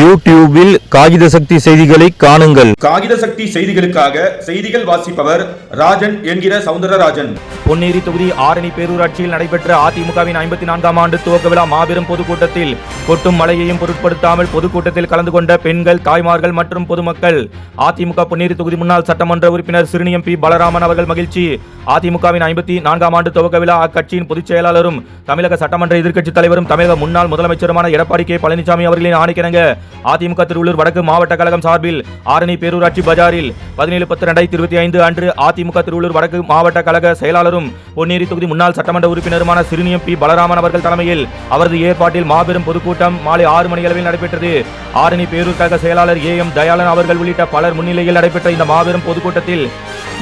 யூடியூபில் காகித சக்தி செய்திகளை காணுங்கள். காகித சக்தி செய்திகளுக்காக செய்திகள் வாசிப்பவர் ராஜன் என்கிற சவுந்தரராஜன். பொன்னேரி தொகுதி ஆரணி பேரூராட்சியில் நடைபெற்ற அதிமுகவின் 54ஆம் ஆண்டு துவக்க விழா மாபெரும் பொதுக்கூட்டத்தில் கொட்டும் மழையையும் பொருட்படுத்தாமல் பொதுக்கூட்டத்தில் கலந்து கொண்ட பெண்கள், தாய்மார்கள் மற்றும் பொதுமக்கள். அதிமுக பொன்னேரி தொகுதி முன்னாள் சட்டமன்ற உறுப்பினர் சிறுனியம் பி. பலராமன் அவர்கள் மகிழ்ச்சி. அதிமுகவின் 54ஆம் ஆண்டு துவக்க விழா அக்கட்சியின் பொதுச் செயலாளரும் தமிழக சட்டமன்ற எதிர்க்கட்சித் தலைவரும் தமிழக முன்னாள் முதலமைச்சருமான எடப்பாடி கே. பழனிசாமி அவர்களின் ஆணைக்கிணங்க அதிமுக திருவள்ளூர் வடக்கு மாவட்ட கழகம் சார்பில் ஆரணி பேரூராட்சி பஜாரில் 17/10/2025 அன்று அதிமுக திருவள்ளூர் வடக்கு மாவட்ட கழக செயலாளரும் பொன்னேரி தொகுதி முன்னாள் சட்டமன்ற உறுப்பினருமான சிறுனியம் பி. பலராமன் அவர்கள் தலைமையில் அவரது ஏற்பாட்டில் மாபெரும் பொதுக்கூட்டம் மாலை 6 மணி அளவில் நடைபெற்றது. ஆரணி பேரூர் கழக செயலாளர் A.M. தயாளன் அவர்கள் உள்ளிட்ட பலர் முன்னிலையில் நடைபெற்ற இந்த மாபெரும் பொதுக்கூட்டத்தில்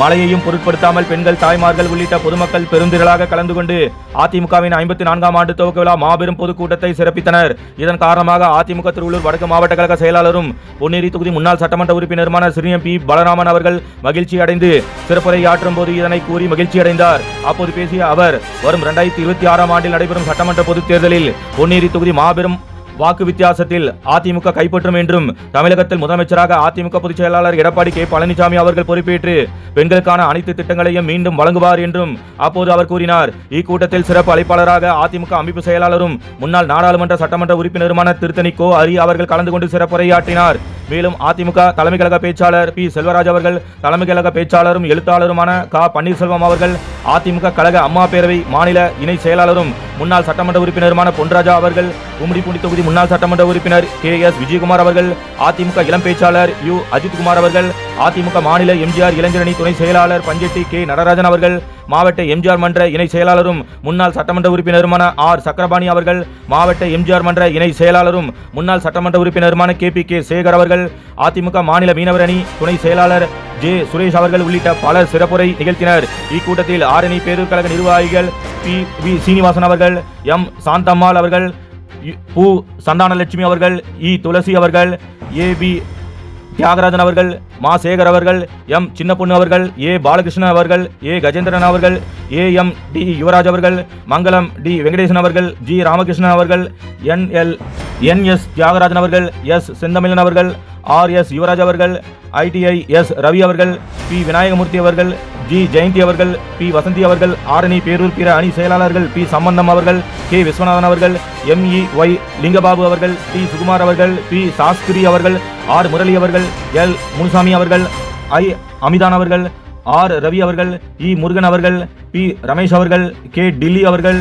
மழையையும் பொருட்படுத்தாமல் பெண்கள், தாய்மார்கள் உள்ளிட்ட பொதுமக்கள் பெருந்திரளாக கலந்து கொண்டு அதிமுகவின் 54ஆம் ஆண்டு துவக்க விழா மாபெரும் பொதுக்கூட்டத்தை சிறப்பித்தனர். இதன் காரணமாக அதிமுக திருவள்ளூர் வடக்கு மாவட்ட கழக செயலாளரும் பொன்னேரி தொகுதி முன்னாள் சட்டமன்ற உறுப்பினருமான சிறுனியம் பி. பலராமன் அவர்கள் மகிழ்ச்சி அடைந்து சிறப்புரை ஆற்றும் போது இதனை கூறி மகிழ்ச்சி அடைந்தார். அப்போது பேசிய அவர், வரும் 2026ஆம் ஆண்டில் நடைபெறும் சட்டமன்ற பொதுத் தேர்தலில் பொன்னேரி தொகுதி மாபெரும் வாக்கு வித்தியாசத்தில் அதிமுக கைப்பற்றும் என்றும் தமிழகத்தில் முதலமைச்சராக அதிமுக பொதுச் செயலாளர் எடப்பாடி கே. பழனிசாமி அவர்கள் பொறுப்பேற்று பெண்களுக்கான அனைத்து திட்டங்களையும் மீண்டும் வழங்குவார் என்றும் அப்போது அவர் கூறினார். இக்கூட்டத்தில் சிறப்பு அழைப்பாளராக அதிமுக அமைப்பு செயலாளரும் முன்னாள் நாடாளுமன்ற சட்டமன்ற உறுப்பினருமான திருத்தணி கோ. அரி அவர்கள் கலந்து கொண்டு சிறப்புரையாற்றினார். மேலும் அதிமுக தலைமை கழக பேச்சாளர் பி. செல்வராஜ் அவர்கள், தலைமை கழக பேச்சாளரும் எழுத்தாளருமான க. பன்னீர்செல்வம் அவர்கள், அதிமுக கழக அம்மா பேரவை மாநில இணை செயலாளரும் முன்னாள் சட்டமன்ற உறுப்பினருமான பொன்ராஜா அவர்கள், கும்மிடிப்பூண்டி தொகுதி முன்னாள் சட்டமன்ற உறுப்பினர் K.S. விஜயகுமார் அவர்கள், அதிமுக இளம் பேச்சாளர் U. அஜித்குமார் அவர்கள், அதிமுக மாநில எம்ஜிஆர் இளைஞரணி துணை செயலாளர் பஞ்செட்டி கே. நடராஜன் அவர்கள், மாவட்ட எம்ஜிஆர் மன்ற இணை செயலாளரும் முன்னாள் சட்டமன்ற உறுப்பினருமான R. சக்கரபாணி அவர்கள், மாவட்ட எம்ஜிஆர் மன்ற இணை செயலாளரும் முன்னாள் சட்டமன்ற உறுப்பினருமான K.P. சேகர் அவர்கள், அதிமுக மாநில மீனவர் அணி துணை செயலாளர் J. சுரேஷ் அவர்கள் உள்ளிட்ட பலர் சிறப்புரை நிகழ்த்தினர். இக்கூட்டத்தில் ஆரணி பேரூர் கழக நிர்வாகிகள் P. சீனிவாசன் அவர்கள், M. சாந்தம்மாள் அவர்கள், பூ. சந்தானலட்சுமி அவர்கள், E. துளசி அவர்கள், A.B. தியாகராஜன் அவர்கள், மா. சேகர் அவர்கள், M. சின்னப்பொண்ணு அவர்கள், A. பாலகிருஷ்ணன் அவர்கள், A. கஜேந்திரன் அவர்கள், A.M. டி. யுவராஜ் அவர்கள், மங்களம் டி. வெங்கடேசன் அவர்கள், G. ராமகிருஷ்ணன் அவர்கள், N.S. தியாகராஜன் அவர்கள், S. செந்தமிழன் அவர்கள், R.S. யுவராஜ் அவர்கள், ITI S. ரவி அவர்கள், P. விநாயகமூர்த்தி அவர்கள், G. ஜெயந்தி அவர்கள், P. வசந்தி அவர்கள், ஆரணி பேரூர் பிற அணி செயலாளர்கள் P. சம்பந்தம் அவர்கள், K. விஸ்வநாதன் அவர்கள், M.E.Y. லிங்கபாபு அவர்கள், T. சுகுமார் அவர்கள், P. சாஸ்திரி அவர்கள், R. முரளி அவர்கள், L. முனுசாமி அவர்கள், I. அமிதான் அவர்கள், R. ரவி அவர்கள், E. முருகன் அவர்கள், P. ரமேஷ் அவர்கள், K. டில்லி அவர்கள்,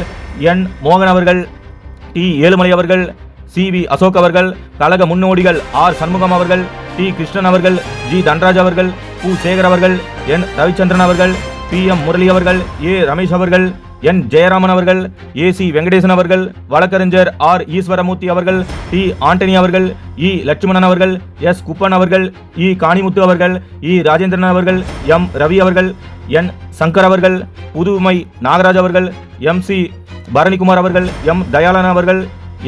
N. மோகன் அவர்கள், T. ஏழுமலை அவர்கள், C.V. அசோக் அவர்கள், கழக முன்னோடிகள் R. சண்முகம் அவர்கள், T. கிருஷ்ணன் அவர்கள், G. தன்ராஜ் அவர்கள், பூ. சேகர் அவர்கள், N. ரவிச்சந்திரன் அவர்கள், P.M. முரளி அவர்கள், A. ரமேஷ் அவர்கள், N. ஜெயராமன் அவர்கள், A.C. வெங்கடேசன் அவர்கள், வழக்கறிஞர் R. ஈஸ்வரமூர்த்தி அவர்கள், T. ஆண்டனி அவர்கள், E. லட்சுமணன் அவர்கள், S. குப்பன் அவர்கள், E. காணிமுத்து அவர்கள், E. ராஜேந்திரன் அவர்கள், M. ரவி அவர்கள், N. சங்கர் அவர்கள், புதுமை நாகராஜ் அவர்கள், M.C. பரணிக்குமார் அவர்கள், M. தயாளன் அவர்கள்,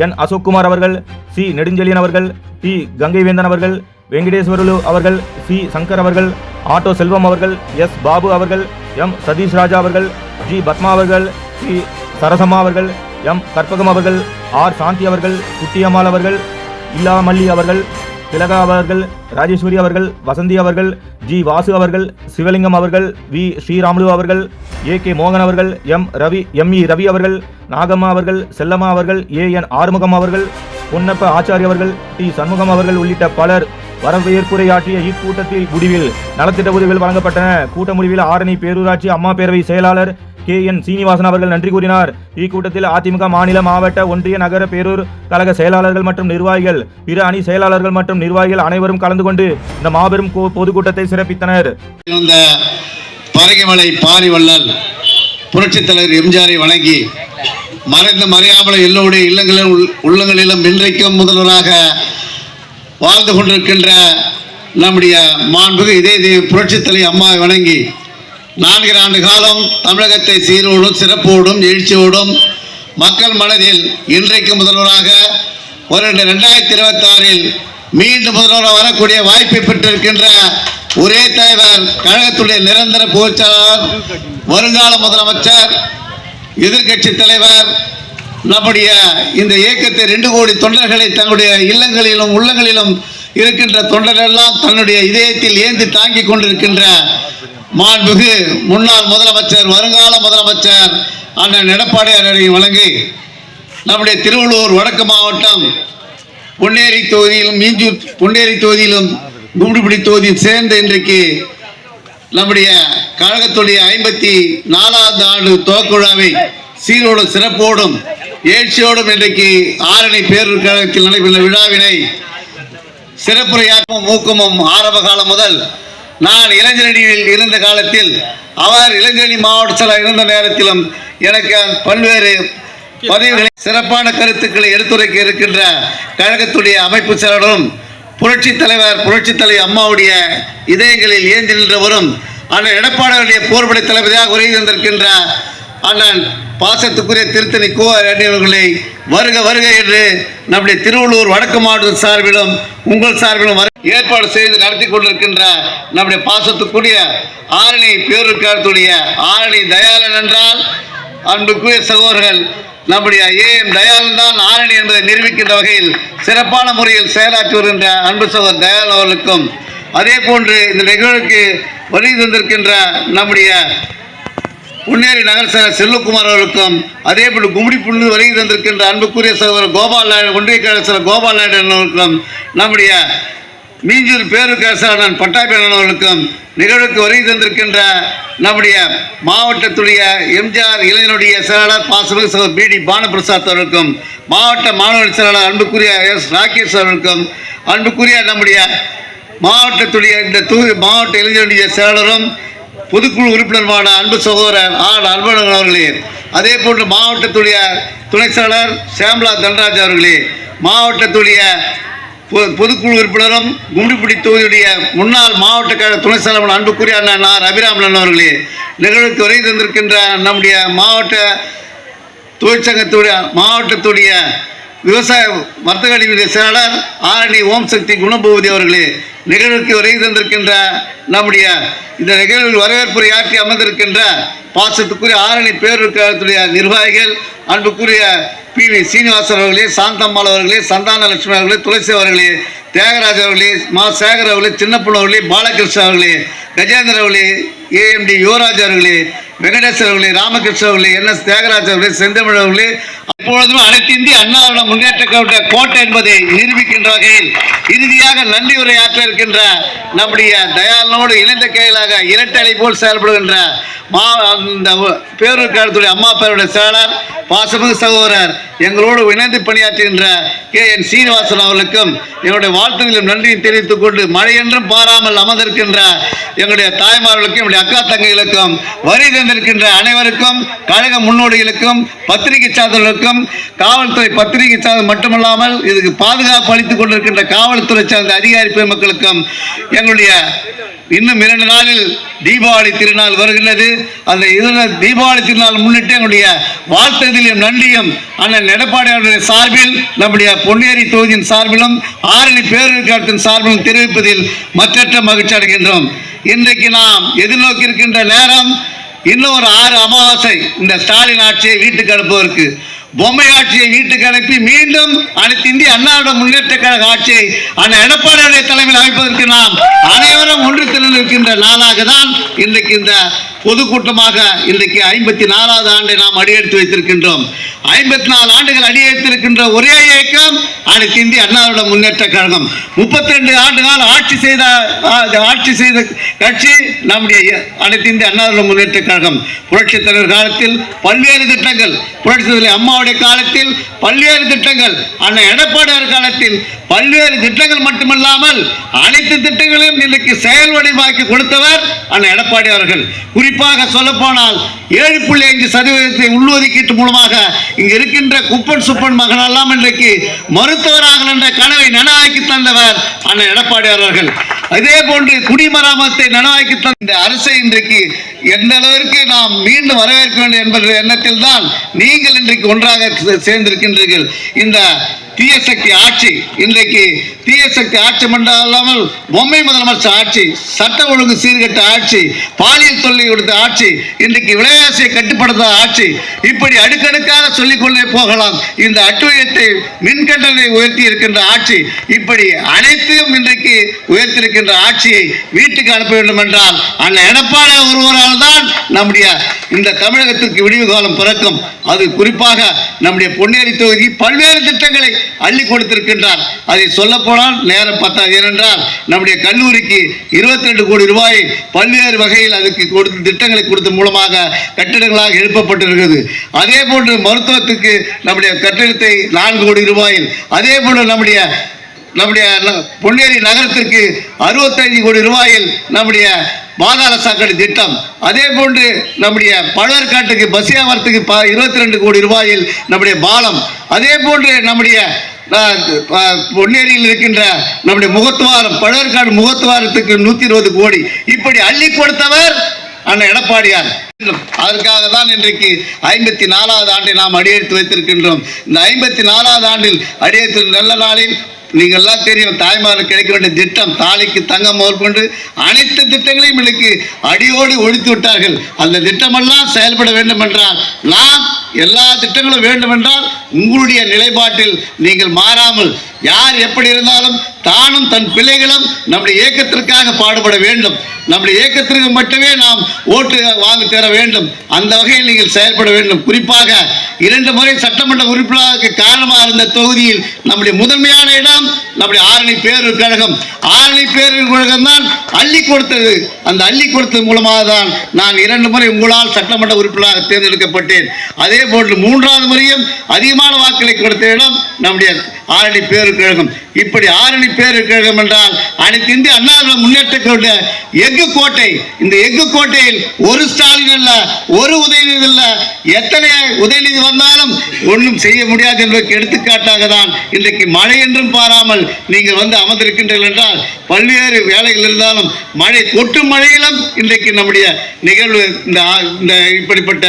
N. அசோக்குமார் அவர்கள், C. நெடுஞ்செழியன் அவர்கள், T. கங்கைவேந்தன் அவர்கள், வெங்கடேஸ்வரலு அவர்கள், C. சங்கர் அவர்கள், ஆட்டோ செல்வம் அவர்கள், S. பாபு அவர்கள், M. சதீஷ் ராஜா அவர்கள், G. பத்மா அவர்கள், C. சரசம்மா அவர்கள், M. கற்பகம் அவர்கள், R. சாந்தி அவர்கள், குட்டியம்மாள் அவர்கள், இல்லாமல்லி அவர்கள், திலகா அவர்கள், ராஜேஸ்வரி அவர்கள், வசந்தி அவர்கள், G. வாசு அவர்கள், சிவலிங்கம் அவர்கள், V. ஸ்ரீராமுலு அவர்கள், A.K. மோகன் அவர்கள், M.E. ரவி அவர்கள், நாகம்மா அவர்கள், செல்லம்மா அவர்கள், A.N. ஆறுமுகம் அவர்கள், பொன்னப்ப ஆச்சாரி அவர்கள், T. சண்முகம் அவர்கள் உள்ளிட்ட பலர் வரவேற்புரையாற்றிய இக்கூட்டத்தில் முடிவில் நலத்திட்ட உதவிகள் வழங்கப்பட்டன. கூட்ட முடிவில் ஆரணி பேரூராட்சி அம்மா பேரவை செயலாளர் K.N. சீனிவாசன் அவர்கள் நன்றி கூறினார். இக்கூட்டத்தில் அதிமுக மாநில, மாவட்ட, ஒன்றிய, நகர பேரூர் கழக செயலாளர்கள் மற்றும் நிர்வாகிகள், பிற அணி செயலாளர்கள் மற்றும் நிர்வாகிகள் அனைவரும் கலந்து கொண்டு இந்த மாபெரும் பொதுக்கூட்டத்தை சிறப்பித்தனர். பரங்கிமலை பாரிவள்ளல் புரட்சித் தலைவர் எம்ஜிஆரை வணங்கி மறைந்து மறையாமல் எல்லோருடைய உள்ளங்களிலும் இன்றைக்கும் முதல்வராக வாழ்ந்து கொண்டிருக்கின்ற நம்முடைய மாண்புகு இதே புரட்சித் தலைவர் அம்மாவை வணங்கி 4 ஆண்டு காலம் தமிழகத்தை சீரோடும் சிறப்போடும் எழுச்சியோடும் மக்கள் மனதில் இன்றைக்கு முதல்வராக 2026இல் மீண்டும் முதல்வராக வரக்கூடிய வாய்ப்பை பெற்றிருக்கின்ற ஒரே தலைவர், கழகத்துடைய நிரந்தர பொதுச்செயலாளர், வருங்கால முதலமைச்சர், எதிர்கட்சி தலைவர், நம்முடைய இந்த இயக்கத்தை 2 கோடி தொண்டர்களை தன்னுடைய இல்லங்களிலும் உள்ளங்களிலும் இருக்கின்ற தொண்டர்கள் எல்லாம் தன்னுடைய இதயத்தில் ஏந்தி தாங்கிக் கொண்டிருக்கின்ற மாண்புமிகு முன்னாள் முதலமைச்சர் வருங்கால முதலமைச்சர் அண்ணன் எடப்பாடியாரை வழங்கி நம்முடைய திருவள்ளூர் வடக்கு மாவட்டம் பொன்னேரி தொகுதியிலும் மீஞ்சூர் பொன்னேரி தொகுதியிலும் கும்மிடிப்பூடி தொகுதியில் சேர்ந்த இன்றைக்கு நம்முடைய கழகத்துடைய 54வது ஆண்டு துவக்க விழாவை சீரோடு சிறப்போடும் எழுச்சியோடும் இன்றைக்கு ஆரணி பேரூர் கழகத்தில் நடைபெற்ற விழாவினை சிறப்புரையாற்றும் ஊக்கமும் ஆரம்ப காலம் முதல் நான் இளைஞரணியில் இருந்த காலத்தில் அவர் இளைஞரணி மாவட்ட செயலர் இருந்த நேரத்திலும் எனக்கு பல்வேறு பதவிகளை சிறப்பான கருத்துக்களை எடுத்துரைக்க இருக்கின்ற கழகத்துடைய அமைப்பு செயலரும் புரட்சி தலைவி அம்மாவுடைய இதயங்களில் ஏந்தி நின்றவரும் அண்ணன் எடப்பாடியுடைய போர்படை தளபதியாக உரை தந்திருக்கின்ற அண்ணன் பாசத்துக்குரிய திருத்தணி கோ அவர்களை வருக வருக என்று நம்முடைய திருவள்ளூர் வடக்கு மாவட்ட சார்பிலும் உங்கள் சார்பிலும் ஏற்பாடு செய்து நடத்தி கொண்டிருக்கின்ற நம்முடைய பாசத்துக்குரிய ஆரணி பேரூர் கழகத்துடைய ஆரணி தயாளன் என்றால் அன்புக்குரிய சகோதரர்கள் நம்முடைய ஏஎம் தயாளன் தான் ஆரணி என்பதை நிரூபிக்கின்ற வகையில் சிறப்பான முறையில் செயலாற்றி வருகின்ற அன்பு சகோதரர் தயாளன் அவர்களுக்கும் அதே போன்று இந்த நிகழ்வுக்கு வருகை தந்திருக்கின்ற நம்முடைய பொன்னேரி நகர செயலர் செல்வகுமார் அவர்களுக்கும் அதே போன்று கும்மிடிப்பூண்டி வருகை தந்திருக்கின்ற அன்புக்குரிய சகோதரர் கோபால் நாயுடு ஒன்றிய கழக செயலர் கோபால் நாயுடு அவர்களுக்கும் நம்முடைய மீஞ்சூர் பேரூர் கழக செயலர் பட்டாபி அவர்களுக்கும் நிகழ்வுக்கு வருகை தந்திருக்கின்ற நம்முடைய மாவட்டத்துடைய எம்ஜிஆர் இளைஞருடைய செயலாளர் பாசமிகு சகோதரர் பிடி பானுபிரசாத் அவர்களுக்கும் மாவட்ட மாணவர் செயலாளர் அன்புக்குரிய எஸ் ராகேஷ் அவர்களுக்கும் அன்புக்குரிய நம்முடைய மாவட்டத்துடைய இந்த மாவட்ட இளைஞருடைய செயலாளரும் பொதுக்குழு உறுப்பினருமான அன்பு சகோதரர் அன்பழகன் அவர்களே, அதே போன்று மாவட்டத்துடைய துணை செயலாளர் சேம்லா தன்ராஜ் அவர்களே, மாவட்டத்துடைய பொதுக்குழு உறுப்பினரும் கும்மிடிப்பூடி தொகுதியுடைய முன்னாள் மாவட்ட கழக துணை செயலாளர் அன்புக்குரிய அண்ணன் அபிராமன் அவர்களே, நிகழ்வுக்கு வருகை தந்திருக்கின்ற நம்முடைய மாவட்ட தொழிற்சங்கத்துடைய மாவட்டத்துடைய விவசாய வர்த்தக அணியினுடைய செயலாளர் ஆரணி ஓம் சக்தி குணபூபதி அவர்களே, நிகழ்வுக்கு வருகை தந்திருக்கின்ற நம்முடைய இந்த நிகழ்வில் வரவேற்புரை ஆற்றி அமர்ந்திருக்கின்ற பாசத்துக்குரிய ஆரணி பேரூர் கழகத்துடைய நிர்வாகிகள் அன்புக்குரிய பி.வி. சீனிவாசன் அவர்களே, சாந்தம்மாள் அவர்களே, சந்தான லட்சுமி அவர்களே, துளசி அவர்களே, தியாகராஜ் அவர்களே, மா சேகர் அவர்களே, சின்னப்பன் அவர்களே, பாலகிருஷ்ணன் அவர்களே, கஜேந்திர அவர்களே, ஏஎம்டி யுவராஜ் அவர்களே, வெங்கடேஸ்வர் அவர்களே, ராமகிருஷ்ணன் அவர்களே, என்.எஸ். தியாகராஜ் அவர்களே, செந்தமிழ் அவர்களே, எப்பொழுதும் அனைத்து இந்திய அண்ணா முன்னேற்ற கழக கோட்டை என்பதை நிரூபிக்கின்ற வகையில் இறுதியாக நன்றி உரையாற்ற இருக்கின்ற நம்முடைய தயாளனோடு இணைந்த கையிலாக இரட்டை போல் செயல்படுகின்ற இந்த பேரூர் கழகத்துடைய அம்மா பேருடைய செயலாளர் பாசமிகு சகோதரர் எங்களோடு இணைந்து பணியாற்றுகின்ற KN சீனிவாசன் அவர்களுக்கும் எங்களுடைய வாழ்த்துக்களும் நன்றியை தெரிவித்துக் கொண்டு மழையென்றும் பாராமல் அமர்ந்திருக்கின்ற எங்களுடைய தாய்மார்களுக்கும் என்னுடைய அக்கா தங்கைகளுக்கும் வரி தந்திருக்கின்ற அனைவருக்கும் கழக முன்னோடிகளுக்கும் பத்திரிகை சார்ந்தவர்களுக்கும் காவல்துறை பத்திரிகை சார்ந்த மட்டுமல்லாமல் இதுக்கு பாதுகாப்பு அளித்துக் கொண்டிருக்கின்ற காவல்துறை சார்ந்த அதிகாரி பெருமக்களுக்கும் எங்களுடைய இன்னும் 2 நாளில் தீபாவளி திருநாள் வருகிறது. அந்த தீபாவளி திருநாள் முன்னிட்டு எங்களுடைய வாழ்த்துதலையும் நன்றியும் அண்ணன் எடப்பாடியாருடைய சார்பில் நம்முடைய பொன்னேரி தொகுதியின் சார்பிலும் ஆரணி பேரூர் கழகத்தின் சார்பிலும் தெரிவிப்பதில் மற்றற்ற மகிழ்ச்சி அடைகின்றோம். இன்றைக்கு நாம் எதிர்நோக்கி இருக்கின்ற நேரம் இன்னும் ஒரு 6 அமாவாசை இந்த ஸ்டாலின் ஆட்சியை வீட்டுக்கு அனுப்புவதற்கு, பொம்மை ஆட்சியை வீட்டுக்கு அனுப்பி மீண்டும் அனைத்து இந்திய அண்ணா முன்னேற்ற கழக ஆட்சியை அண்ணன் எடப்பாடியுடைய தலைமையில் அமைப்பதற்கு நாம் அனைவரும் ஒன்று திரண்டிருக்கின்ற நாளாக தான் இன்றைக்கு இந்த பொதுக்கூட்டமாக இன்றைக்கு 54வது ஆண்டை நாம் அடியெடுத்து வைத்திருக்கின்றோம். 54 ஆண்டுகள் அடியெடுத்திருக்கின்ற ஒரே இயக்கம் அனைத்து இந்திய அண்ணா முன்னேற்ற கழகம். 32 ஆண்டுகால ஆட்சி செய்த கட்சி நம்முடைய அனைத்து இந்திய அண்ணா முன்னேற்ற கழகம். புரட்சி தலைவர் காலத்தில் பல்வேறு திட்டங்கள், புரட்சி தலைவர் அம்மாவுடைய காலத்தில் பல்வேறு திட்டங்கள், அண்ணன் எடப்பாடியார் காலத்தில் பல்வேறு திட்டங்கள் மட்டுமல்லாமல் அனைத்து திட்டங்களையும் இன்றைக்கு செயல் வடிவாக்கி கொடுத்தவர் அண்ணன் எடப்பாடி அவர்கள். குறிப்பாக சொல்லப்போனால் 7.5% உள்ஒதுக்கீட்டு மூலமாக இங்கு இருக்கின்ற குப்பன் சுப்பன் மகனெல்லாம் இன்றைக்கு மருத்துவராக என்ற கனவை நனவாக்கி தந்தவர் அண்ணன் எடப்பாடி அவர்கள். அதே போன்று குடிமராமத்தை நனவாக்கி தந்த இந்த அரசை இன்றைக்கு எந்த அளவிற்கு நாம் மீண்டும் வரவேற்க வேண்டும் என்பது எண்ணத்தில் தான் நீங்கள் இன்றைக்கு ஒன்றாக சேர்ந்திருக்கின்றீர்கள். இந்த தீய சக்தி ஆட்சி. இன்றைக்கு தீய சக்தி ஆட்சி மட்டும் இல்லாமல் பொம்மை முதலமைச்சர் ஆட்சி, சட்ட ஒழுங்கு சீர்கட்ட ஆட்சி, பாலியல் தொல்லை கொடுத்த ஆட்சி, இன்றைக்கு விலைவாசியை கட்டுப்படுத்த ஆட்சி, இப்படி அடுக்கடுக்காக சொல்லிக்கொண்டே போகலாம். இந்த அட்டுழியத்தை மின்கட்டணத்தை உயர்த்தி இருக்கின்ற ஆட்சி, இப்படி அனைத்தையும் இன்றைக்கு உயர்த்திருக்கின்ற ஆட்சியை வீட்டுக்கு அனுப்ப வேண்டும் என்றால் அந்த எடப்பாடி ஒருவரால் தான் நம்முடைய இந்த தமிழகத்திற்கு விடிவு காலம் பிறக்கும். அது குறிப்பாக நம்முடைய பொன்னேரி தொகுதி பல்வேறு திட்டங்களை அள்ளி கொடுத்திருக்கின்றார். அதை சொல்ல போனால் நேரம் பத்தாது. ஏனென்றால் நம்முடைய கல்லூரிக்கு 22 கோடி ரூபாய் பல்வேறு வகையில் அதுக்கு கொடுத்த திட்டங்களை கொடுத்த மூலமாக கட்டிடங்களாக எழுப்பப்பட்டிருக்கிறது. அதே போன்று மருத்துவத்துக்கு நம்முடைய கட்டிடத்தை 4 கோடி ரூபாயில், அதே போன்று நம்முடைய பொன்னேரி நகரத்திற்கு 65 கோடி ரூபாயில் நம்முடைய பாதாள சாக்கடை திட்டம், அதே போன்று நம்முடைய பழவேற்காட்டுக்கு பஸ் வியாபாரத்துக்கு 22 கோடி ரூபாயில் நம்முடைய பாலம், அதே போன்று நம்முடைய பொன்னேரியில் இருக்கின்ற நம்முடைய முகத்துவாரம், பழவேற்காடு முகத்துவாரத்துக்கு 120 கோடி, இப்படி அள்ளி கொடுத்தவர் அண்ணன் எடப்பாடியார். அதற்காக தான் இன்றைக்கு 54வது ஆண்டை நாம் அடியெடுத்து வைத்திருக்கின்றோம். இந்த 54வது ஆண்டில் அடியெடுத்து நல்ல நாளில் நீங்கள் எல்லாம் தெரியும், தாய்மாருக்கு கிடைக்க வேண்டிய திட்டம், தாலிக்கு தங்கம் முதற்கொண்டு அனைத்து திட்டங்களையும் இன்னைக்கு அடியோடு ஒழித்து விட்டார்கள். அந்த திட்டமெல்லாம் செயல்பட வேண்டும் என்றால், நாம் எல்லா திட்டங்களும் வேண்டும் என்றால் உங்களுடைய நிலைப்பாட்டில் நீங்கள் மாறாமல், யார் எப்படி இருந்தாலும் தானும் தன் பிள்ளைகளும் நம்முடைய இயக்கத்திற்காக பாடுபட வேண்டும். நம்முடைய இயக்கத்திற்கு மட்டுமே நாம் ஓட்டு வாங்க தர வேண்டும். அந்த வகையில் நீங்கள் செயல்பட வேண்டும். குறிப்பாக 2 முறை சட்டமன்ற உறுப்பினராக காரணமாக இருந்த தொகுதியில் நம்முடைய முதன்மையான இடம் நம்முடைய ஆரணி பேரூர் கழகம். ஆரணி பேரூர் கழகம் தான் அள்ளி கொடுத்தது. அந்த அள்ளி கொடுத்தது மூலமாக தான் நான் 2 முறை உங்களால் சட்டமன்ற உறுப்பினராக தேர்ந்தெடுக்கப்பட்டேன். அதே போன்று 3வது முறையும் அதிகமான வாக்களை கொடுத்த இடம் நம்முடைய ஆரணி பேரூர் கழகம். இப்படி ஆரணி பேரூர் கழகம் என்றால் அனைத்து இந்திய அண்ணா முன்னேற்ற எஃகு கோட்டை. இந்த எஃகு கோட்டையில் ஒரு ஸ்டாலின் அல்ல, ஒரு உதயநிதி இல்ல, எத்தனை உதயநிதி வந்தாலும் ஒன்றும் செய்ய முடியாது என்பதற்கு எடுத்துக்காட்டாக தான் இன்றைக்கு மழை என்றும் பாராமல் நீங்கள் வந்து அமர்ந்திருக்கின்றீர்கள் என்றால், பல்வேறு வேலைகள் இருந்தாலும் மழை கொட்டும் மழையிலும் இன்றைக்கு நம்முடைய நிகழ்வு இந்த இப்படிப்பட்ட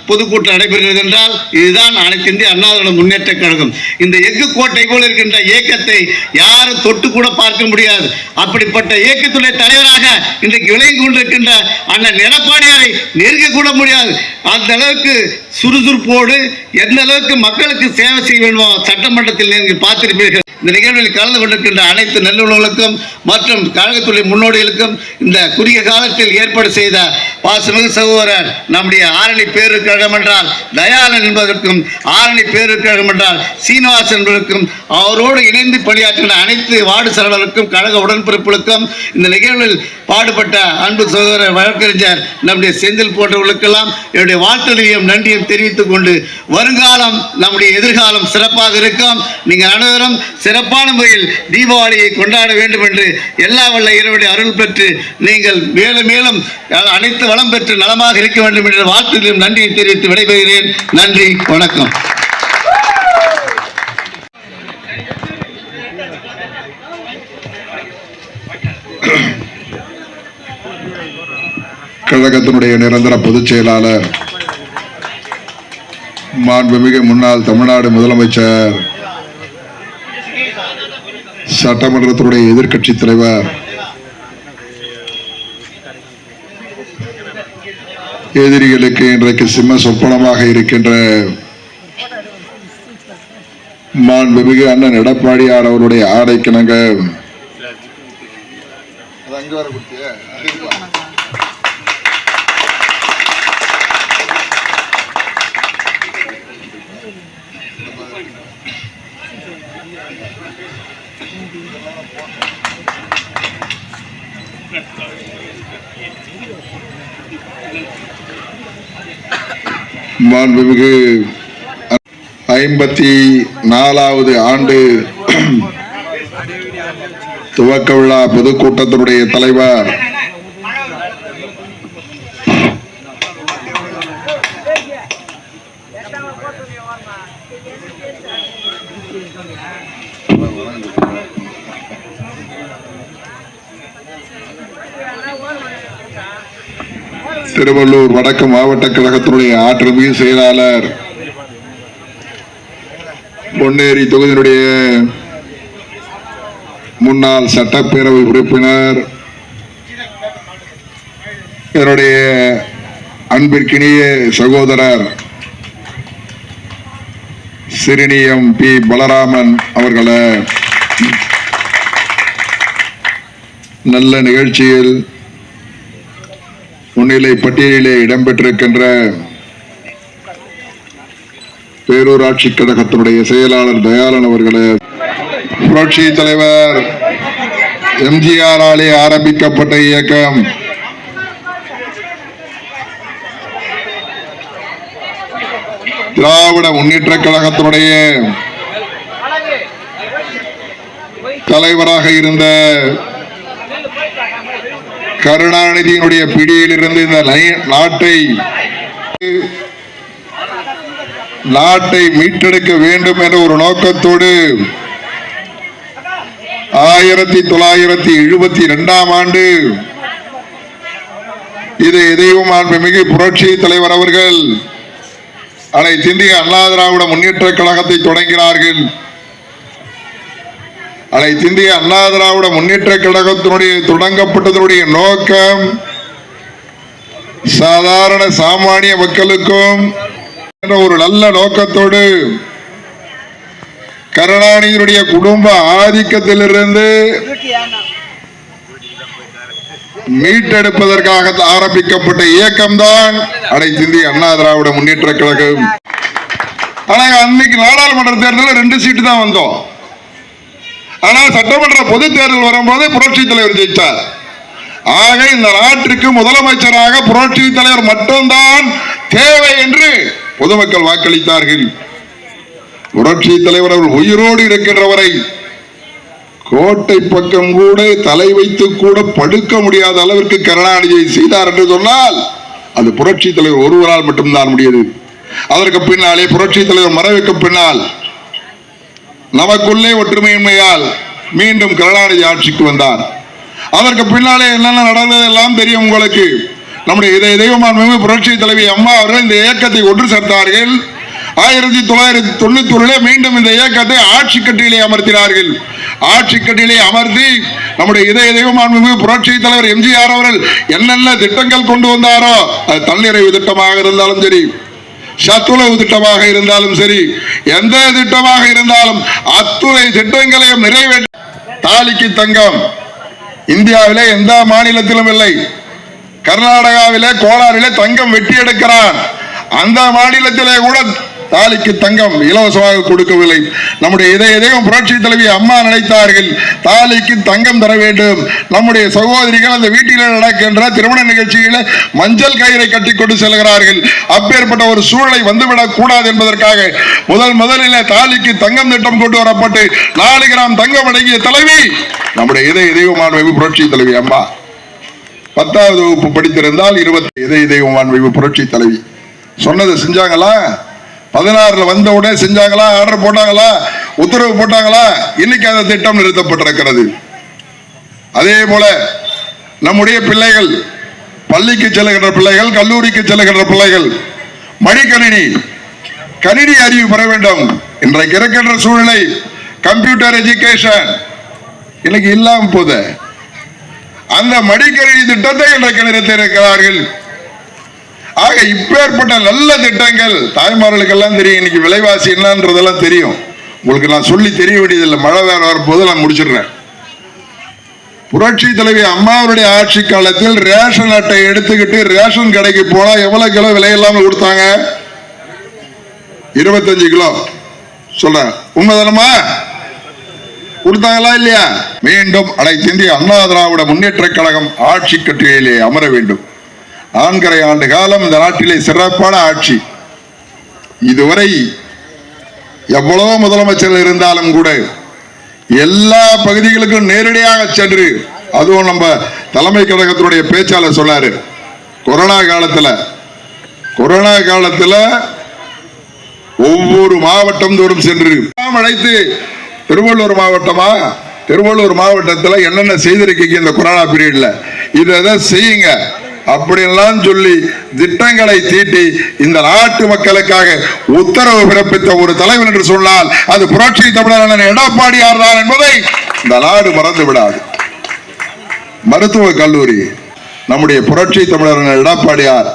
பொதுக்கூட்டம் நடைபெறுகிறது என்றால் இதுதான் அனைத்து இந்திய அண்ணா முன்னேற்ற கழகம். இந்த எஃகு கோட்டை போல இருக்கின்ற இயக்கத்தை யாரும் தொட்டு கூட பார்க்க முடியாது. அப்படிப்பட்ட இயக்கத்துடைய தலைவராக இன்றைக்கு விளங்கி கொண்டிருக்கின்ற அண்ணன் எடப்பாடியாரை நெருங்க கூட முடியாது. அந்த அளவுக்கு சுறுசுறுப்போடு எந்த அளவுக்கு மக்களுக்கு சேவை செய்ய வேண்டுமோ சட்டமன்றத்தில் நீங்கள் பார்த்திருப்பீர்கள். இந்த நிகழ்வில் கலந்து கொண்டிருக்கின்ற அனைத்து நல்லுறவுகளுக்கும் மற்றும் கழகத்துடைய முன்னோடிகளுக்கும் இந்த குறுகிய காலத்தில் ஏற்பாடு செய்த பாசமிகு சகோதரர் நம்முடைய ஆரணி பேரூர் கழகம் என்றால் தயாளன் என்பதற்கும், ஆரணி பேரூர் கழகம் என்றால் சீனிவாசன் என்பதற்கும், அவரோடு இணைந்து பணியாற்றின அனைத்து வார்டு செயலாளருக்கும் கழக உடன்பிறப்புகளுக்கும், இந்த நிகழ்வில் பாடுபட்ட அன்பு சகோதரர் வழக்கறிஞர் நம்முடைய செந்தில் போன்றவர்களுக்கெல்லாம் என்னுடைய வாழ்த்துதலையும் நன்றியும் தெரிவித்துக் கொண்டு, வருங்காலம் நம்முடைய எதிர்காலம் சிறப்பாக இருக்கும். நீங்கள் அனைவரும் சிறப்பான முறையில் தீபாவளியை கொண்டாட வேண்டும் என்று எல்லா வல்ல இறைவனுடைய அருள் பெற்று நீங்கள் மேலும் மேலும் அனைத்து வளம் பெற்று நலமாக இருக்க வேண்டும் என்ற வாழ்த்துதலையும் நன்றியை தெரிவித்து விடைபெறுகிறேன். நன்றி, வணக்கம். கழகத்தினுடைய நிரந்தர பொதுச் செயலாளர், மாண்புமிகு முன்னாள் தமிழ்நாடு முதலமைச்சர், சட்டமன்றத்தினுடைய எதிர்க்கட்சி தலைவர், எதிரிகளுக்கு இன்றைக்கு சிம்ம சொப்பனமாக இருக்கின்ற மாண்புமிகு அண்ணன் எடப்பாடியார் அவருடைய ஆணைக்கிணங்க மாண்புமிகு 54வது ஆண்டு துவக்க விழா பொதுக்கூட்டத்தினுடைய தலைவர் திருவள்ளூர் வடக்கு மாவட்ட கழகத்தினுடைய ஆற்றல்மிகு செயலாளர் பொன்னேரி தொகுதியினுடைய முன்னாள் சட்டப்பேரவை உறுப்பினர், என்னுடைய அன்பிற்கினிய சகோதரர் சிறுனியம் பி பலராமன் அவர்களை நல்ல நிகழ்ச்சியில் முன்னிலை பட்டியலிலே இடம்பெற்றிருக்கின்ற பேரூராட்சி கழகத்தினுடைய செயலாளர் தயாளன் அவர்களே, புரட்சி தலைவர் எம்ஜிஆராலே ஆரம்பிக்கப்பட்ட இயக்கம் திராவிட முன்னேற்ற கழகத்தினுடைய தலைவராக இருந்த கருணாநிதியினுடைய பிடியில் இருந்து இந்த நாட்டை மீட்டெடுக்க வேண்டும் என்ற ஒரு நோக்கத்தோடு 1972 ஆண்டு இதை எதையும் மாண்புமிகு புரட்சி தலைவர் அவர்கள் அனைத்து இந்திய அண்ணா திராவிட முன்னேற்ற கழகத்தை தொடங்கினார்கள். அனைத்து இந்திய அண்ணா திராவிட முன்னேற்ற கழகத்தினுடைய தொடங்கப்பட்டதனுடைய நோக்கம் சாதாரண சாமானிய மக்களுக்கும் என்ற ஒரு நல்ல நோக்கத்தோடு கருணாநிதியுடைய குடும்ப ஆதிக்கத்திலிருந்து மீட்டெடுப்பதற்காக ஆரம்பிக்கப்பட்ட இயக்கம்தான் அனைத்து இந்திய அண்ணா திராவிட முன்னேற்ற கழகம். ஆனா அன்னைக்கு நாடாளுமன்ற தேர்தலில் 2 சீட்டு தான் வந்தோம். ஆனால் சட்டமன்ற பொது தேர்தல் வரும்போது புரட்சி தலைவர் ஜெயித்தார். ஆக இந்த நாட்டிற்கு முதலமைச்சராக புரட்சி தலைவர் மட்டும்தான் தேவை என்று பொதுமக்கள் வாக்களித்தார்கள். புரட்சி தலைவர் அவர்கள் உயிரோடு இருக்கின்ற வரை கோட்டை பக்கம் கூட தலை வைத்து கூட படுக்க முடியாத அளவிற்கு கருணாநிதியை செய்தார் என்று சொன்னால் அது புரட்சி தலைவர் ஒருவரால் மட்டும்தான் முடியாது. அதற்கு பின்னாலே புரட்சி தலைவர் மறைவுக்கு பின்னால் நமக்குள்ளே ஒற்றுமையின்மையால் மீண்டும் கருணாநிதி ஆட்சிக்கு வந்தார். அதற்கு பின்னாலே என்னென்ன நடந்தது எல்லாம் தெரியும் உங்களுக்கு. நம்முடைய தெய்வமாண்புமிகு புரட்சி தலைவி அம்மா அவர்கள் இந்த இயக்கத்தை ஒன்று சேர்த்தார்கள். 1991 மீண்டும் இந்த இயக்கத்தை ஆட்சி கட்டிலே அமர்த்தினார்கள். ஆட்சி கட்டிலே அமர்த்தி நம்முடைய தெய்வமாண்புமிகு புரட்சி தலைவர் எம்ஜிஆர் அவர்கள் என்னென்ன திட்டங்கள் கொண்டு வந்தாரோ அது தன்னிறைவு திட்டமாக இருந்தாலும் சரி, சத்துணவு திட்டமாக இருந்தாலும் சரி, எந்த திட்டமாக இருந்தாலும் அத்துணை திட்டங்களையும் நிறைவேற்ற தாலிக்கு தங்கம் இந்தியாவிலே எந்த மாநிலத்திலும் இல்லை. கர்நாடகாவிலே கோலாரிலே தங்கம் வெட்டி எடுக்கிறான். அந்த மாநிலத்திலே கூட தாலிக்கு தங்கம் இலவசமாக கொடுக்கவில்லை. நம்முடைய இதயம் புரட்சி தலைவி அம்மா நினைத்தார்கள் தாலிக்கு தங்கம் தர வேண்டும். நம்முடைய சகோதரிகள் அந்த வீட்டில் நடக்கின்ற திருமண நிகழ்ச்சியில மஞ்சள் கயிறை கட்டி கொண்டு செல்கிறார்கள். அப்பேற்பட்ட ஒரு சூழலை வந்துவிடக் கூடாது என்பதற்காக முதலில் தாலிக்கு தங்கம் திட்டம் கொண்டு வரப்பட்டு 4 கிராம் தங்கம் அடங்கிய தலைவி நம்முடைய இதயமாண்பு புரட்சி தலைவி அம்மா. 10வது வகுப்பு படித்திருந்தால் 20 இதயமாண்பு புரட்சி தலைவி சொன்னதை செஞ்சாங்களா? 16 வந்தவுடனே செஞ்சாங்களா? ஆர்டர் போட்டாங்களா? உத்தரவு போட்டாங்களா? இன்னைக்கு அந்த திட்டம் நிறுத்தப்பட்டிருக்கிறது. அதே போல நம்முடைய பிள்ளைகள், பள்ளிக்கு செல்லுகின்ற பிள்ளைகள், கல்லூரிக்கு செல்லுகின்ற பிள்ளைகள் கணினி அறிவு பெற வேண்டும். இன்றைக்கு இருக்கின்ற சூழ்நிலை கம்ப்யூட்டர் எஜுகேஷன் இன்னைக்கு இல்லாம போது அந்த மடிக்கணினி திட்டத்தை இன்றைக்கு நிறுத்தி இருக்கிறார்கள். ஆக இப்பேற்பட்ட நல்ல திட்டங்கள் தாய்மார்களுக்கு எல்லாம் தெரியும். இன்னைக்கு விலைவாசி என்னன்றதெல்லாம் தெரியும். உங்களுக்கு நான் சொல்லி தெரிய வேண்டியதில்லை. மழை வேற வரப்போது நான் முடிச்சிடுறேன். புரட்சி தலைவி அம்மாவுடைய ஆட்சி காலத்தில் ரேஷன் அட்டை எடுத்துக்கிட்டு ரேஷன் கடைக்கு போனா எவ்வளவு கிலோ விலை இல்லாம கொடுத்தாங்க? 25 கிலோ. சொல்றேன், உண்மைதானமா? கொடுத்தாங்களா இல்லையா? மீண்டும் அனைத்து இந்திய அண்ணா திராவிட முன்னேற்ற கழகம் ஆட்சி கட்டிலே அமர வேண்டும். 4.5 ஆண்டு காலம் இந்த நாட்டிலே சிறப்பான ஆட்சி. இதுவரை எவ்வளவு முதலமைச்சர்கள் இருந்தாலும் கூட எல்லா பகுதிகளுக்கும் நேரடியாக சென்று, அதுவும் நம்ம தலைமை கழகத்தினுடைய பேச்சாளர் சொன்னாரு, கொரோனா காலத்துல ஒவ்வொரு மாவட்டம் தோறும் சென்று அழைத்து திருவள்ளூர் மாவட்டத்தில் என்னென்ன செய்திருக்கீங்க இந்த கொரோனா பீரியட்ல, இதை செய்யுங்க, அப்படியெல்லாம் சொல்லி திட்டங்களை தீட்டி இந்த நாட்டு மக்களுக்காக உத்தரவு பிறப்பித்த ஒரு தலைவர் என்று சொன்னால் அது புரட்சி தமிழர் எடப்பாடியார் தான் என்பதை இந்த நாடு மறந்து விடாது. மருத்துவக் கல்லூரி நம்முடைய புரட்சி தமிழர் எடப்பாடியார்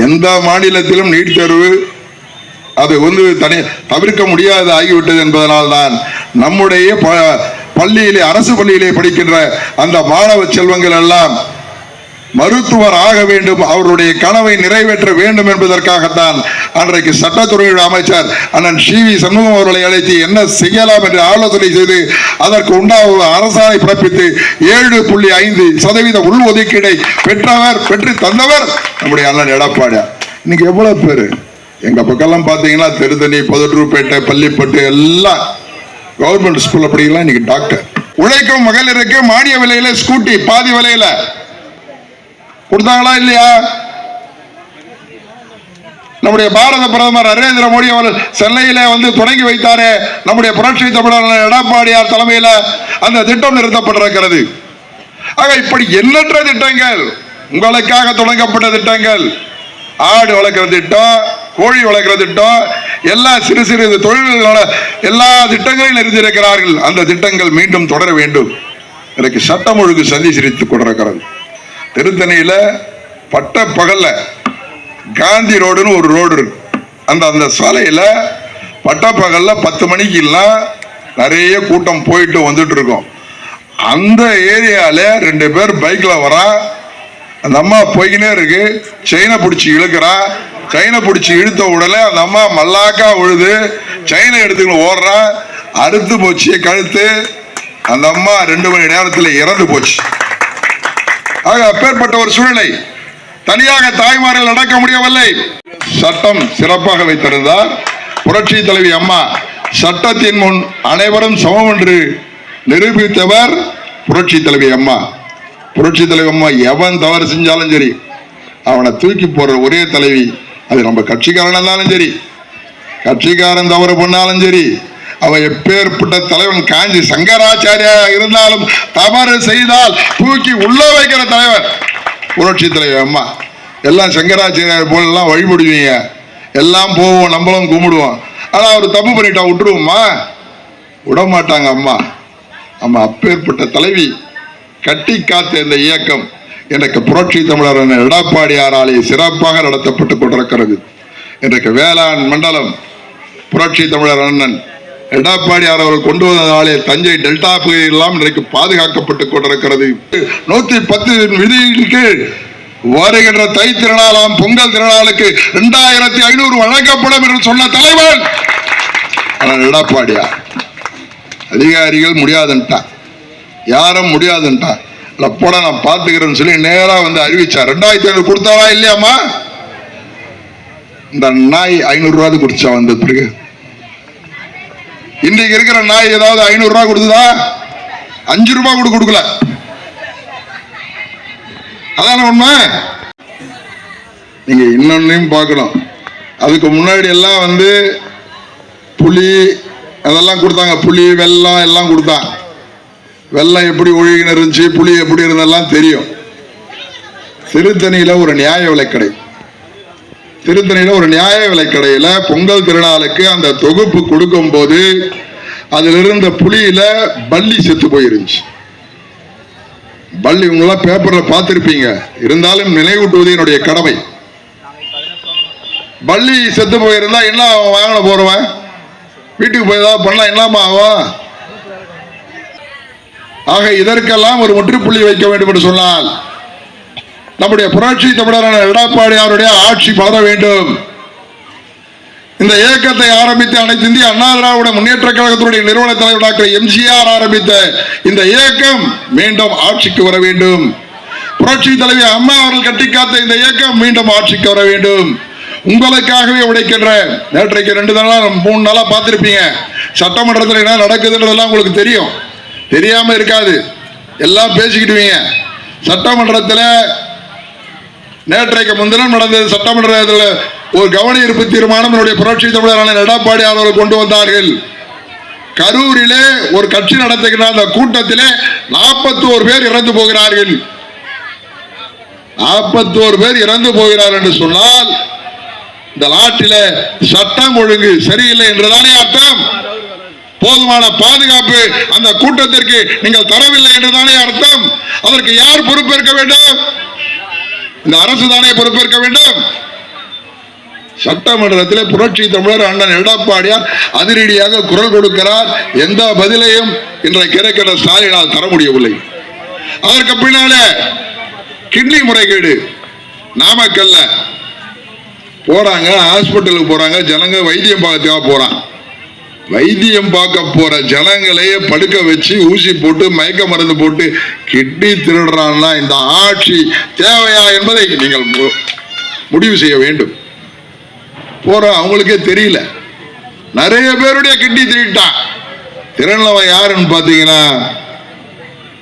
எந்த மாநிலத்திலும் நீட் தேர்வு அது தவிர்க்க முடியாது ஆகிவிட்டது என்பதனால் தான் நம்முடைய பள்ளியிலே அரசு பள்ளியிலே படிக்கின்ற அந்த மாணவ செல்வங்கள் எல்லாம் மருத்துவர் ஆக வேண்டும், அவருடைய கனவை நிறைவேற்ற வேண்டும் என்பதற்காகத்தான் அன்றைக்கு சட்டத்துறையுடைய அமைச்சர் அண்ணன் CV சண்முகம் அவர்களை அழைத்து என்ன செய்யலாம் என்று ஆலோசனை செய்து அதற்கு உண்டான அரசாணை பிறப்பித்து 7.5% உள்ஒதுக்கீடை பெற்று தந்தவர் நம்முடைய அண்ணன் எடப்பாடியார். இன்னைக்கு எவ்வளவு பேரு எங்க பக்கம்லாம் பாத்தீங்கன்னா திருத்தணி, புதூர்பேட்டை, பள்ளிப்பட்டு எல்லாம் கவர்மெண்ட் ஸ்கூல்ல படிக்கலாம். இன்னைக்கு டாக்டர். உழைக்கும் மகளிருக்கு மானிய விலையில ஸ்கூட்டி பாதி விலையில கொடுத்தாங்களா இல்லையா? நம்முடைய பாரத பிரதமர் நரேந்திர மோடி அவர்கள் சென்னையில தொடங்கி வைத்தாரே நம்முடைய புரட்சி தமிழர் எடப்பாடியார் தலைமையில அந்த திட்டம் நிறுத்தப்பட்டிருக்கிறது. ஆக இப்படி எண்ணற்ற திட்டங்கள் உங்களுக்காக தொடங்கப்பட்ட திட்டங்கள், ஆடு வளர்க்கிற திட்டம், கோழி வளர்க்கிற திட்டம், எல்லா சிறு சிறு தொழில்களோட எல்லா திட்டங்களையும் நிறுத்தியிருக்கிறார்கள். அந்த திட்டங்கள் மீண்டும் தொடர வேண்டும். எனக்கு சட்டம் ஒழுங்கு சந்தி சிரித்துக் கொண்டிருக்கிறது. திருத்தணியில பட்ட பகல்ல காந்தி ரோடுன்னு ஒரு ரோடு இருக்கு. அந்த சாலையில பட்ட பகல்ல 10 மணிக்கெல்லாம் நிறைய கூட்டம் போயிட்டு வந்துட்டு இருக்கோம். அந்த ஏரியால 2 பேர் பைக்ல வரா. அந்த அம்மா போய்கினே இருக்கு. செயினை பிடிச்சி இழுக்கிறா. செயினை பிடிச்சி இழுத்த உடனே அந்த அம்மா மல்லாக்கா உழுது செயினை எடுத்துக்கிட்டு ஓடுறா. அறுத்து போச்சு கழுத்து. அந்த அம்மா 2 மணி நேரத்தில் இறந்து போச்சு. ஆக அப்பேற்பட்ட ஒரு சூழ்நிலை தனியாக தாய்மார்கள் நடக்க முடியவில்லை. சட்டம் சிறப்பாக வைத்திருந்தார் புரட்சி தலைவி அம்மா. சட்டத்தின் முன் அனைவரும் சமம் என்று நிரூபித்தவர் புரட்சி தலைவி அம்மா. புரட்சி தலைவி அம்மா எவன் தவறு செஞ்சாலும் சரி அவனை தூக்கி போடுற ஒரே தலைவி. அது நம்ம கட்சிக்காரன் இருந்தாலும் சரி, கட்சிக்காரன் தவறு பண்ணாலும் சரி, அவன் எப்பேற்பட்ட தலைவன் காஞ்சி சங்கராச்சாரியா இருந்தாலும் தவறு செய்தால் தூக்கி உள்ள வைக்கிற தலைவர் புரட்சி தலைவர் அம்மா. எல்லாம் சங்கராச்சாரியார் போல வழிபடுவீங்க, எல்லாம் போவோம், நம்மளும் கும்பிடுவோம். ஆனா அவர் தப்பு பண்ணிட்டா விட்டுருவோமா? விட மாட்டாங்க அம்மா. அம்மா அப்பேற்பட்ட தலைவி. கட்டி காத்த இந்த இயக்கம் எனக்கு புரட்சி தமிழர் எடப்பாடியாராலே சிறப்பாக நடத்தப்பட்டுக் கொண்டிருக்கிறது. இன்றைக்கு வேளாண் மண்டலம் புரட்சி தமிழர் அண்ணன் எடப்பாடியார் அவர்கள் கொண்டு வந்ததாலே தஞ்சை டெல்டா பகுதியெல்லாம் இன்றைக்கு பாதுகாக்கப்பட்டுக் கொண்டிருக்கிறது. 110 விதியின் கீழ் வருகின்ற தை திருநாளாம் பொங்கல் திருநாளுக்கு 2500 வழங்கப்படும் என்று சொன்ன தலைவர் எடப்பாடியார். அதிகாரிகள் முடியாதுன்ட்டா, யாரும் முடியாதுன்ட்டா, போட நான் பார்த்துக்கிறேன்னு சொல்லி நேரா அறிவிச்சார். 2500 கொடுத்தாரா இல்லையாமா? இந்த நாய் 500 ரூபாய் குடிச்சா வந்த பிறகு இன்றைக்கு இருக்கிற நாய் ஏதாவது 500 ரூபாய் கொடுத்ததா? 5 ரூபாய் கூட கொடுக்கல. அதான உண்மை. நீங்க இன்னொன்னையும் பார்க்கணும். அதுக்கு முன்னாடி எல்லாம் புளி அதெல்லாம் கொடுத்தாங்க. புளி வெல்லம் எல்லாம் கொடுத்தாங்க. வெல்லம் எப்படி ஒழுகின இருந்துச்சு, புளி எப்படி இருந்தெல்லாம் தெரியும். திருத்தணியில ஒரு நியாய விலைக்கடை, திருத்தணியில ஒரு நியாய விலைக்கடையில பொங்கல் திருநாளுக்கு அந்த தொகுப்பு கொடுக்கும் போது அதுல இருந்த புளியில பல்லி செத்து போயிருந்துச்சு. பல்லி உங்களெல்லாம் பேப்பர்ல பார்த்திருப்பீங்க, இருந்தாலும் நினைவூட்டுவது என்னுடைய கடமை. பல்லி செத்து போயிருந்தா என்ன வாங்கின போறவன் வீட்டுக்கு போய் ஏதாவது பண்ணா என்னமா ஆகும்? ஆக இதற்கெல்லாம் ஒரு முற்றுப்புள்ளி வைக்க வேண்டும் என்று சொன்னால் நம்முடைய புரட்சி தமிழர் எடப்பாடியாருடைய ஆட்சி பலர வேண்டும். இந்த இயக்கத்தை ஆரம்பித்து அனைத்து இந்திய அண்ணா திராவிட முன்னேற்ற கழகத்தினுடைய நிறுவன தலைவர் டாக்டர் MGR ஆரம்பித்த இந்த இயக்கம் மீண்டும் ஆட்சிக்கு வர வேண்டும். புரட்சி தலைவி அம்மா அவர்கள் கட்டிக்காத்த இந்த இயக்கம் மீண்டும் ஆட்சிக்கு வர வேண்டும். உங்களுக்காகவே உழைக்கின்ற நேற்றைக்கு 2 நாளா 3 நாளா பார்த்திருப்பீங்க. சட்டமன்றத்தில் என்ன நடக்குதுன்றதெல்லாம் உங்களுக்கு தெரியும், தெரியாம இருக்காது, எல்லாம் பேசிக்கிட்டுவீங்க. சட்டமன்றத்தில் நேற்றைக்கு முன்தினம் நடந்தது. சட்டமன்றத்தில் ஒரு கவன ஈர்ப்பு தீர்மானம் என்னுடைய புரட்சி தமிழர் எடப்பாடி அவர்கள் கொண்டு வந்தார்கள். கரூரிலே ஒரு கட்சி நடத்துகிற அந்த கூட்டத்திலே 41 பேர் இறந்து போகிறார்கள். 41 பேர் இறந்து போகிறார் என்று சொன்னால் இந்த நாட்டில சட்டம் ஒழுங்கு சரியில்லை என்றுதானே அர்த்தம். போதுமான பாதுகாப்பு அந்த கூட்டத்திற்கு நீங்கள் தரவில்லை என்றுதானே அர்த்தம். அதற்கு யார் பொறுப்பேற்க வேண்டும்? இந்த அரசு தானே பொறுப்பேற்க வேண்டும். சட்டமன்றத்தில் புரட்சி தமிழர் அண்ணன் எடப்பாடியார் அதிரடியாக குரல் கொடுக்கிறார். எந்த பதிலையும் இன்றைக்கு இருக்கிற ஸ்டாலினால் தர முடியவில்லை. அதற்கு பின்னால கிட்னி முறைகேடு நாமக்கல்ல போறாங்க, ஹாஸ்பிட்டலுக்கு போறாங்க, ஜனங்க வைத்தியம் பார்க்க போறான். வைத்தியம் பார்க்க போற ஜனங்களையே படுக்க வச்சு ஊசி போட்டு மயக்க மருந்து போட்டு கிட்னி திருடுறான்னா இந்த ஆட்சி தேவையா என்பதை நீங்கள் முடிவு செய்ய வேண்டும். போற அவங்களுக்கே தெரியல. நிறைய பேருடைய கிட்னி திருட்டான். திறனவன் யாருன்னு பாத்தீங்கன்னா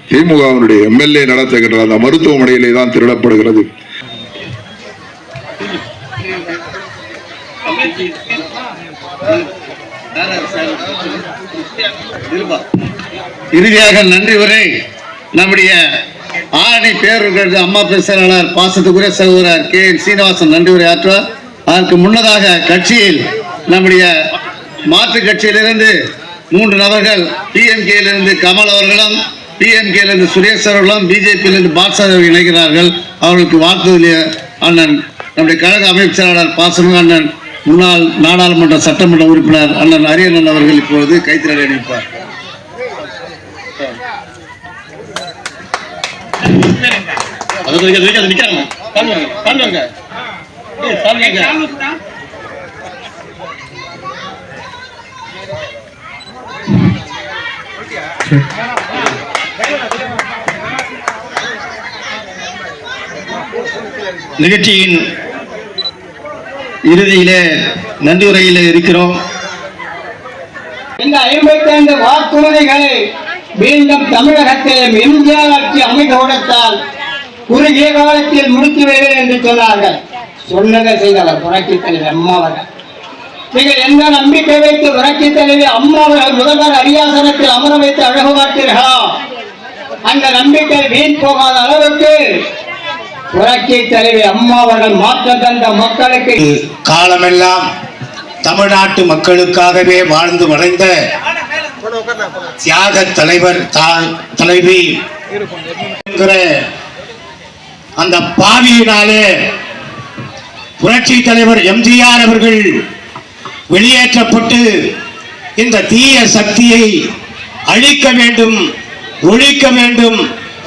திமுகவினுடைய எம்எல்ஏ நடத்துகின்ற அந்த மருத்துவமனையிலே தான் திருடப்படுகிறது. இறுதியாக நன்றி உரை நம்முடைய ஆரணி பேரூராட்சி அம்மா செயலாளர் பாசத்துக்குரிய சகோதரர் KN சீனிவாசன் நன்றி உரை ஆற்றுவார். அதற்கு முன்னதாக கட்சியில் நம்முடைய மாற்றுக் கட்சியிலிருந்து 3 நபர்கள், PMK-யிலிருந்து கமல் அவர்களும், PMK-யிலிருந்து சுரேஷ் அவர்களும், BJP-யிலிருந்து பாட்சார் அவர்கள் இணைகிறார்கள். அவர்களுக்கு வாழ்த்துதலிய அண்ணன் நம்முடைய கழக அமைப்பு செயலாளர் பாசன அண்ணன் முன்னாள் நாடாளுமன்ற சட்டமன்ற உறுப்பினர் அண்ணன் அரியண்ணன் அவர்கள் இப்பொழுது கைத்தறி அணிவிப்பார். நிகழ்ச்சியின் இறுதியிலே நன்றி உரையிலே இருக்கிறோம். இந்த 55 வாக்குறுதிகளை மீண்டும் தமிழகத்தில் எம்ஜிஆர் ஆட்சி அமைக்கப்பட்டால் குறுகிய காலத்தில் முடித்து வருவேன் என்று சொன்னார்கள். சொன்னதை செய்தவர் புரட்சி தலைவர் அம்மா அவர்கள். நீங்கள் எந்த நம்பிக்கை வைத்து புரட்சி தலைவி அம்மா அவர்கள் முதல்வர் அரியாசனத்தில் அமர வைத்து அழகு பார்த்தீர்களா? அந்த நம்பிக்கை வீண் போகாத அளவுக்கு புரட்சி தலைவி அம்மா அவர்கள் மாற்றம் தந்த மக்களுக்கு காலமெல்லாம் தமிழ்நாட்டு மக்களுக்காகவே வாழ்ந்து மறைந்த தியாக தலைவர் தலைவி அந்த பாவியினாலே புரட்சி தலைவர் எம்ஜிஆர் அவர்கள் வெளியேற்றப்பட்டு இந்த தீய சக்தியை அழிக்க வேண்டும், ஒழிக்க வேண்டும்,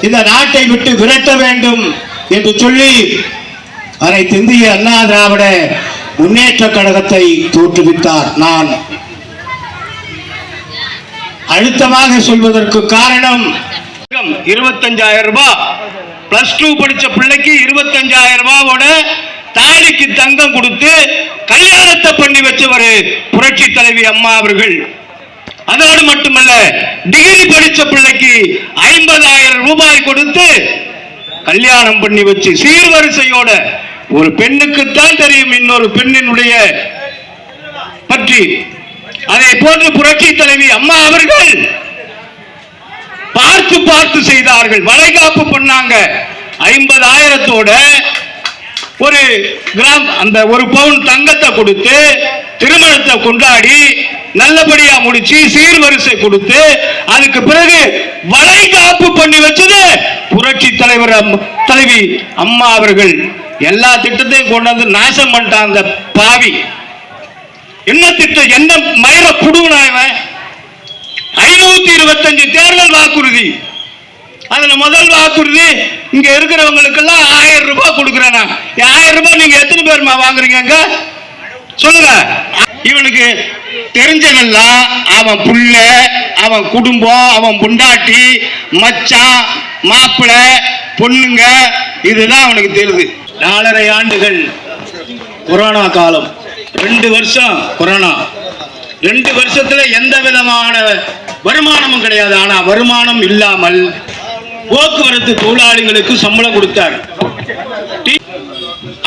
இந்த நாட்டை விட்டு விரட்ட வேண்டும் என்று சொல்லி அனைத்து இந்திய அண்ணா திராவிட முன்னேற்ற கழகத்தை தோற்றுவித்தார். நான் அழுத்தமாக சொல்வதற்கு காரணம் 25,000 ரூபாய் +2 படிச்ச பிள்ளைக்கு 25,000 ரூபாயோட தாலிக்கு தங்கம் கொடுத்து கல்யாணத்தை பண்ணி வச்சவர் புரட்சி தலைவி அம்மா அவர்கள். அதோடு மட்டுமல்ல, டிகிரி படிச்ச பிள்ளைக்கு 50,000 ரூபாய் கொடுத்து கல்யாணம் பண்ணி வச்சு சீர்வரிசையோட, ஒரு பெண்ணுக்குத்தான் தெரியும் இன்னொரு பெண்ணினுடைய பற்றி. அதை போன்று புரட்சி தலைவி அம்மா அவர்கள் பார்த்து பார்த்து செய்தார்கள். வளைகாப்பு பண்ணாங்க. 50,000-ஓட ஒரு கிராம் அந்த 1 பவுன் தங்கத்தை கொடுத்து திருமணத்தை கொண்டாடி நல்லபடியா முடிச்சு சீர்வரிசை கொடுத்து அதுக்கு பிறகு வளைகாப்பு பண்ணி வச்சது புரட்சி தலைவர் தலைவி அம்மா அவர்கள். எல்லா திட்டத்தையும் கொண்டு வந்து நாசம் பண்ணிட்டான் அந்த பாவி. என்ன திட்டம், என்ன மயிர புடுங்கினான்? 525 தேர்தல் வாக்குறுதி. அதுல முதல் வாக்குறுதி இங்க இருக்கிறவங்களுக்கெல்லாம் 1000 ரூபாய் கொடுக்குறேன். 1000 ரூபாய் நீங்க எத்தனை பேருமா வாங்குறீங்க சொல்லுங்க. இவனுக்கு தெரிஞ்சதெல்லாம் அவன் புள்ள, அவன் குடும்பம், அவன் பொண்டாட்டி, மச்சான், மாப்பிள்ளை, பொண்ணுங்க, இதுதான் அவனுக்கு தெரியுது. 4.5 ஆண்டுகள் கொரோனா காலம், 2 வருஷம் கொரோனா. 2 வருஷத்துல எந்த விதமான வருமானமும் கிடையாது. ஆனா வருமானம் இல்லாமல் போக்குவரத்து தொழிலாளிகளுக்கு சம்பளம் கொடுத்தார்.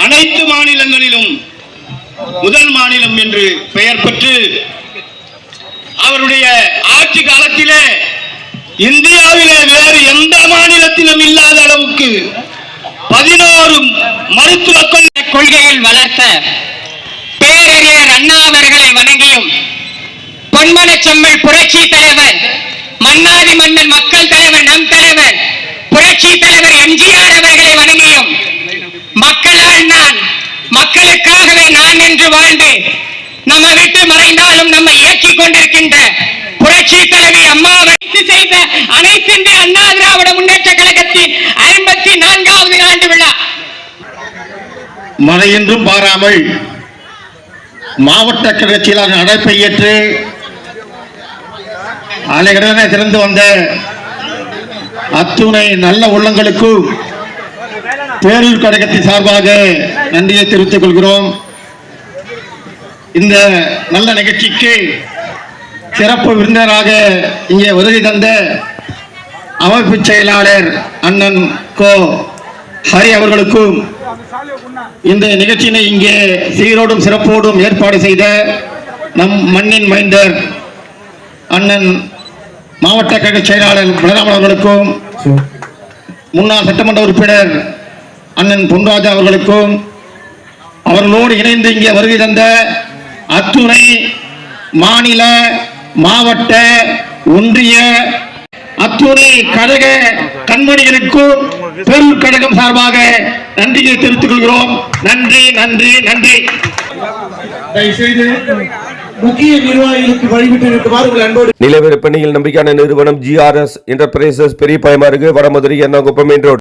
அனைத்து மாநிலங்களிலும் முதல் மாநிலம் என்று பெயர் பெற்று அவருடைய ஆட்சி காலத்திலே இந்தியாவிலே வேறு எந்த மாநிலத்திலும் இல்லாத அளவுக்கு 11 மருத்துவ கொள்கையில் வளர்த்த பேரறிஞர் அண்ணா அவர்களை வணங்கியும் பொன்மனச்செம்மல் புரட்சி தலைவர் மன்னாதி மன்னன் மக்கள் தலைவர் நம் தலைவர் புரட்சி தலைவர் எம்ஜிஆர் அவர்களை வணங்கியும் மக்களால் நான் மக்களுக்காகவே நான் என்று வாழ்ந்து நம்ம விட்டு மறைந்தாலும் நம்மை ஏற்றிக் கொண்டிருக்கின்ற புரட்சி தலைவி அம்மா செய்த அனைத்து இந்திய அண்ணா திராவிட முன்னேற்ற கழகத்தின் 54வது ஆண்டு விழா மழையென்றும் பாராமல் மாவட்ட கழக செயலாளர் அழைப்பை ஏற்று அலைகடனை திறந்து வந்த அத்துணை நல்ல உள்ளங்களுக்கும் பேரூர் கழகத்தின் சார்பாக நன்றியை தெரிவித்துக் கொள்கிறோம். இந்த நல்ல நிகழ்ச்சிக்கு சிறப்பு விருந்தினராக இங்கே உதவி தந்த அமைப்பு செயலாளர் அண்ணன் கோ ஹரி அவர்களுக்கும் இந்த நிகழ்ச்சியினை இங்கே சீரோடும் சிறப்போடும் ஏற்பாடு செய்த நம் மண்ணின் மைந்தர் அண்ணன் மாவட்ட கழக செயலாளர் பலராமன் அவர்களுக்கும் முன்னாள் சட்டமன்ற உறுப்பினர் அண்ணன் பொன்ராஜா அவர்களுக்கும் அவர்களோடு இணைந்து இங்கே வருகை தந்த அத்துணை மாநில மாவட்ட ஒன்றிய அத்துணை கழக கண்மணிகளுக்கும் பேரூர் கழகம் சார்பாக நன்றியை தெரிவித்துக் கொள்கிறோம். நன்றி நன்றி நன்றி. தயவுசெய்து முக்கிய நிர்வாகிகளுக்கு வழிவிட்டு இருக்குமாறு உங்கள் அன்போடு நிலவர பணியில் நம்பிக்கையான நிறுவனம் GRS என்டர்பிரைசஸ் பெரிய பயமாறு வடமதுரை எர்ணாகுப்பம் மெயின் ரோடு.